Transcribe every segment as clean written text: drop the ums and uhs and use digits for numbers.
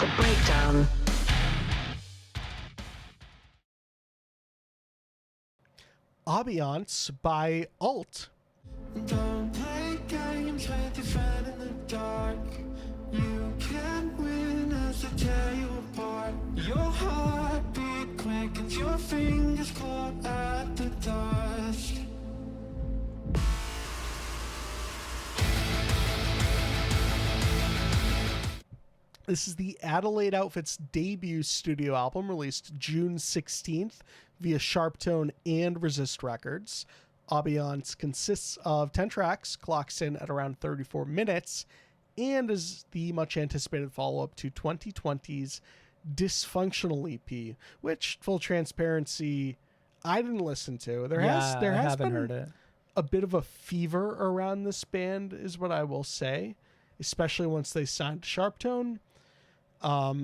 The Breakdown. Abeyance by Alt. Don't play games with your friend in the dark. You can't win as they tear you apart. Your heartbeat quickens, your fingers claw at the dust. This is the Adelaide Outfits debut studio album, released June 16th via Sharptone and Resist Records. Abeyance consists of 10 tracks, clocks in at around 34 minutes, and is the much anticipated follow-up to 2020's Dysfunctional EP, which, full transparency, I didn't listen to. There has haven't been heard it. a bit of a fever around this band, is what I will say, especially once they signed to Sharptone. All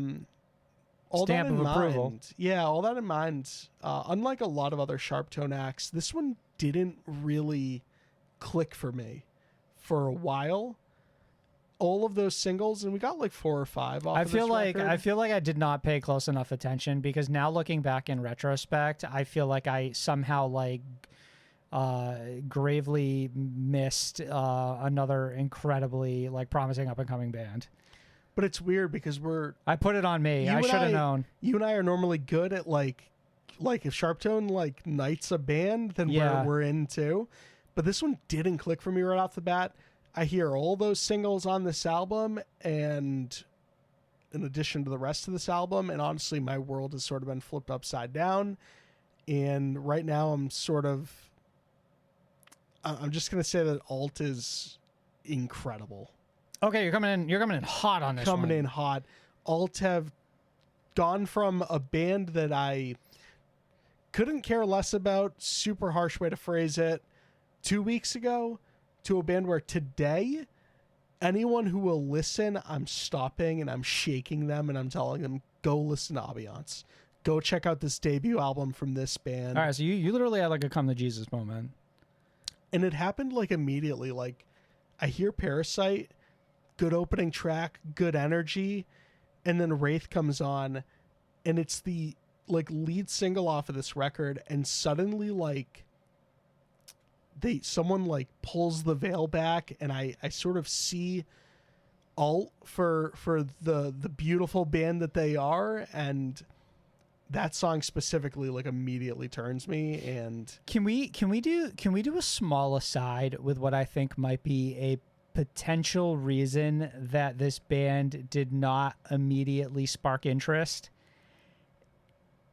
Stamp that in of approval. mind, yeah, all that in mind, unlike a lot of other Sharptone acts, this one didn't really click for me for a while. All of those singles, and we got like 4 or 5 off I of feel this like record. I did not pay close enough attention, because now looking back in retrospect, I feel like I somehow gravely missed another incravely promising up and coming band. But it's weird because I put it on me. you I and should have known. You and I are normally good at like if Sharptone knights a band, then Yeah. we're in too. But this one didn't click for me right off the bat. I hear all those singles on this album, and in addition to the rest of this album, and honestly, my world has sort of been flipped upside down. And right now, I'm just gonna say that Alt is incredible. Okay, you're coming in hot on this one. Coming in hot. Alt have gone from a band that I couldn't care less about, super harsh way to phrase it, 2 weeks ago, to a band where today, anyone who will listen, I'm stopping and I'm shaking them and I'm telling them, go listen to Abeyance. Go check out this debut album from this band. All right, so you literally had a come to Jesus moment. And it happened immediately. I hear Parasite, good opening track, good energy, and then Wraith comes on, and it's the lead single off of this record, and suddenly someone pulls the veil back, and I sort of see Alt for the beautiful band that they are, and that song specifically immediately turns me. And Can we do a small aside with what I think might be a potential reason that this band did not immediately spark interest?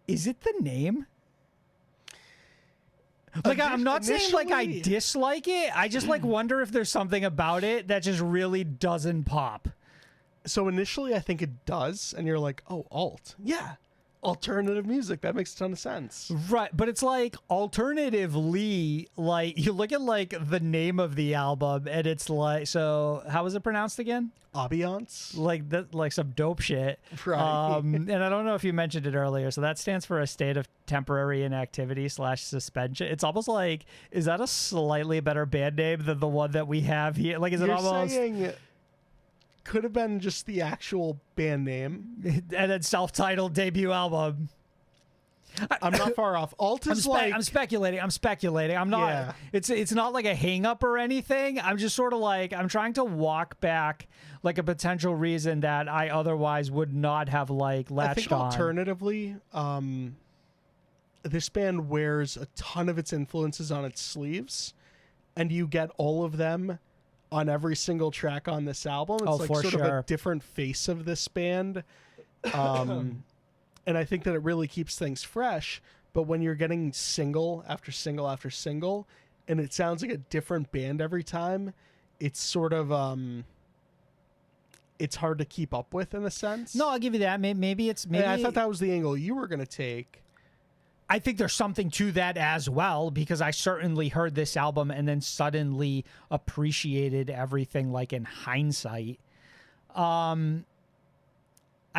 Is it the name? I'm not saying I Initially- dislike it. I just wonder if there's something about it that just really doesn't pop. so initially I think it does, and you're like, oh, Alt, yeah, alternative music, that makes a ton of sense. Right, but it's alternatively, you look at the name of the album, and it's so how was it pronounced again? Abeyance. Some dope shit. Right. And I don't know if you mentioned it earlier. So that stands for a state of temporary inactivity / suspension. It's almost is that a slightly better band name than the one that we have here? Is it You're almost saying could have been just the actual band name. and then self-titled debut album? I'm not far off. Alt is I'm speculating. I'm not. Yeah. It's not like a hang up or anything. I'm just sort of I'm trying to walk back a potential reason that I otherwise would not have latched I think on. alternatively, this band wears a ton of its influences on its sleeves, and you get all of them on every single track on this album. It's for sort of a sure. different face of this band. And I think that it really keeps things fresh. But when you're getting single after single after single, and it sounds like a different band every time, it's sort of it's hard to keep up with in a sense. No, I'll give you that. Maybe it's maybe. And I thought that was the angle you were going to take. I think there's something to that as well, because I certainly heard this album and then suddenly appreciated everything in hindsight. I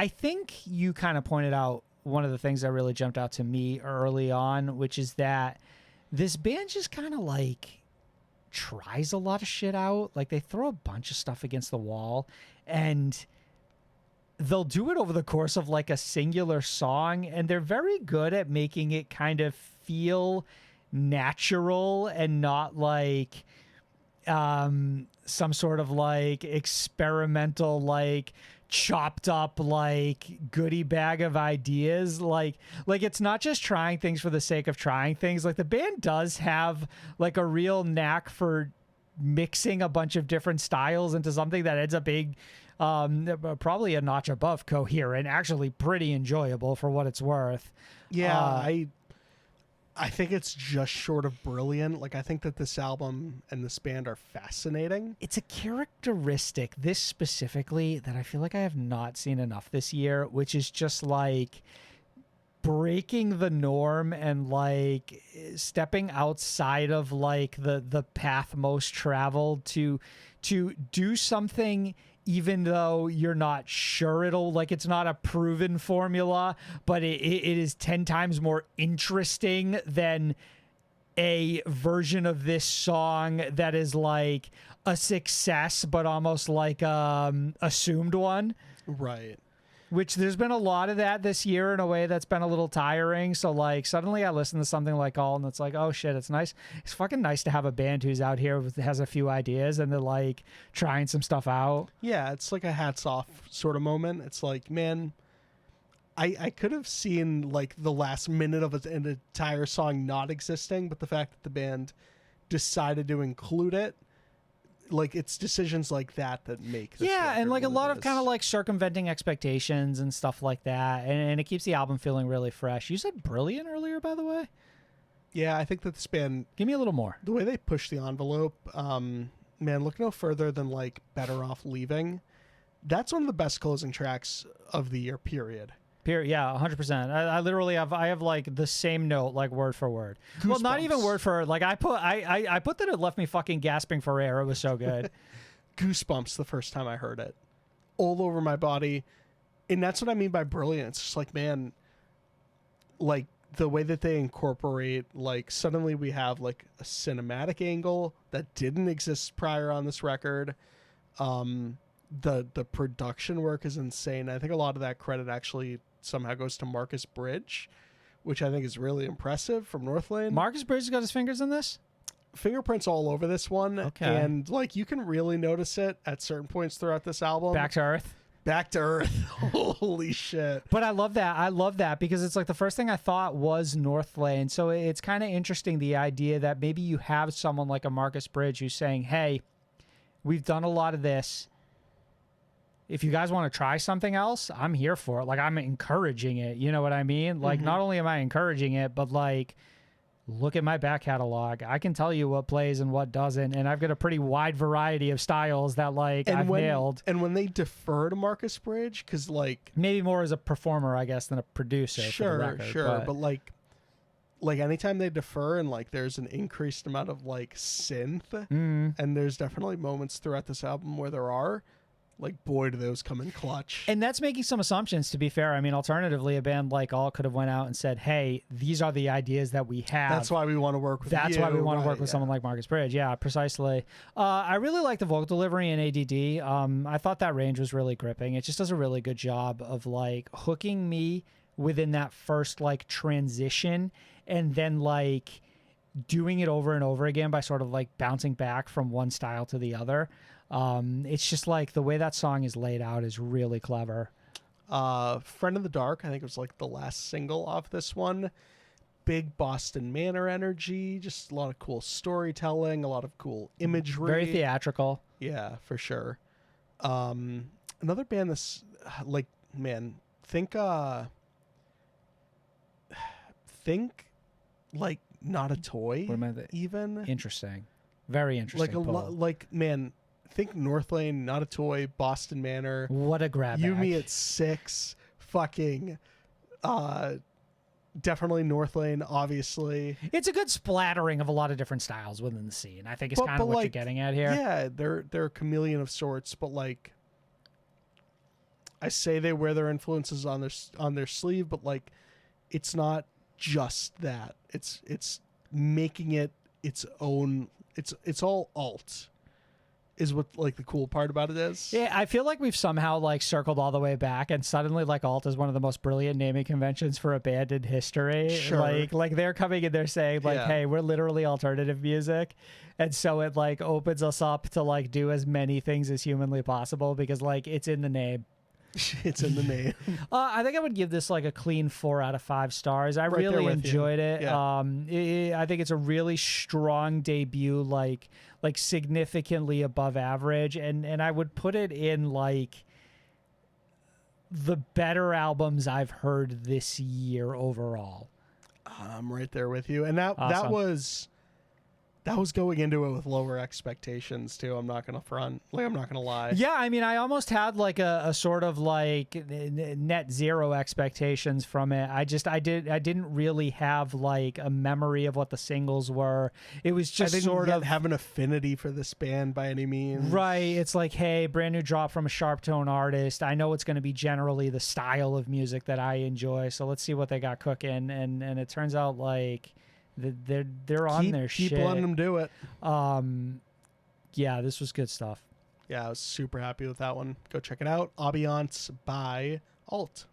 think you kind of pointed out one of the things that really jumped out to me early on, which is that this band just kind of tries a lot of shit out. They throw a bunch of stuff against the wall, and they'll do it over the course of like a singular song, and they're very good at making it kind of feel natural and not like some sort of like experimental, like chopped up like goodie bag of ideas. Like it's not just trying things for the sake of trying things. Like the band does have like a real knack for mixing a bunch of different styles into something that ends up being probably a notch above coherent, actually pretty enjoyable for what it's worth. Yeah, I think it's just short of brilliant. Like, I think that this album and this band are fascinating. It's a characteristic, this specifically, that I feel like I have not seen enough this year, which is just like breaking the norm and like stepping outside of like the path most traveled to do something even though you're not sure it'll, like, it's not a proven formula, but it is 10 times more interesting than a version of this song that is like a success but almost like assumed one. Right. Which there's been a lot of that this year in a way that's been a little tiring. So like suddenly I listen to something like All and it's like, oh shit, it's nice. It's fucking nice to have a band who's out here has a few ideas and they're like trying some stuff out. Yeah, it's like a hats off sort of moment. It's like, man, I could have seen like the last minute of an entire song not existing, but the fact that the band decided to include it, like, it's decisions like that make this and like a lot of kind of like like circumventing expectations and stuff like that, and it keeps the album feeling really fresh. You said brilliant earlier, by the way. Yeah, I think that this band, Give me a little more. the way they push the envelope, man, look no further than like Better Off Leaving. That's one of the best closing tracks of the year, period. Yeah, 100%. I literally have like the same note, like word for word. Well, not even Goosebumps. word for word. Like I put that it left me fucking gasping for air. It was so good. Goosebumps the first time I heard it, all over my body. And that's what I mean by brilliant. It's just like, man, like the way that they incorporate, like suddenly we have like a cinematic angle that didn't exist prior on this record. The production work is insane. I think a lot of that credit actually somehow goes to Marcus Bridge, which I think is really impressive from Northlane. Marcus Bridge has got his fingers in this? Fingerprints all over this one. Okay. And like you can really notice it at certain points throughout this album. Back to earth. Back to earth. Holy shit. But I love that. I love that because it's like the first thing I thought was Northlane. So it's kind of interesting, the idea that maybe you have someone like a Marcus Bridge who's saying, hey, we've done a lot of this. If you guys want to try something else, I'm here for it. Like, I'm encouraging it. You know what I mean? Like, not only am I encouraging it, but like, look at my back catalog. I can tell you what plays and what doesn't. And I've got a pretty wide variety of styles that like I've nailed. And when they defer to Marcus Bridge, because like, maybe more as a performer, I guess, than a producer. sure, for the record, sure. But like anytime they defer and like there's an increased amount of like synth, and there's definitely moments throughout this album where there are, like, boy, do those come in clutch. And that's making some assumptions, to be fair. I mean, alternatively, a band like All could have went out and said, hey, these are the ideas that we have. That's why we want to work with That's you. why we want to work with yeah. someone like Marcus Bridge. Yeah, precisely. I really like the vocal delivery in ADD. I thought that range was really gripping. It just does a really good job of, like, hooking me within that first, like, transition and then, like, doing it over and over again by sort of, like, bouncing back from one style to the other. It's just like the way that song is laid out is really clever. Friend in the Dark, I think it was like the last single off this one. Big Boston Manor energy, just a lot of cool storytelling, a lot of cool imagery. Very theatrical. Yeah, for sure. Another band that's like, man, think like Not a Toy. What am I even interesting. Very interesting. like man, think Northlane, Not a Toy, Boston Manor. What a grab You bag. Me at 6, fucking definitely Northlane, obviously. It's a good splattering of a lot of different styles within the scene. I think it's kind of what you're getting at here. Yeah, they're a chameleon of sorts, but like I say they wear their influences on their sleeve, but like it's not just that. It's making it its own. It's all alt. is what like the cool part about it is. Yeah, I feel like we've somehow like circled all the way back, and suddenly like alt is one of the most brilliant naming conventions for a band in history. Sure. Like they're coming and they're saying like, Yeah. hey, we're literally alternative music, and so it like opens us up to like do as many things as humanly possible because like it's in the name. It's in the name. I think I would give this like a clean 4 out of 5 stars. I Right there really with you. enjoyed it. Yeah. I think it's a really strong debut, like significantly above average, and I would put it in like the better albums I've heard this year overall. I'm right there with you. And that Awesome. that was going into it with lower expectations too. I'm not gonna front. Like I'm not gonna lie. Yeah, I mean, I almost had like a sort of like net zero expectations from it. I didn't really have like a memory of what the singles were. It was I just didn't sort yet of have an affinity for this band by any means. right. It's like, hey, brand new drop from a sharp tone artist. I know it's going to be generally the style of music that I enjoy. So let's see what they got cooking. And it turns out like they're on their Keep shit. letting them do it. Yeah, this was good stuff. Yeah, I was super happy with that one. Go check it out. Abeyance by Alt.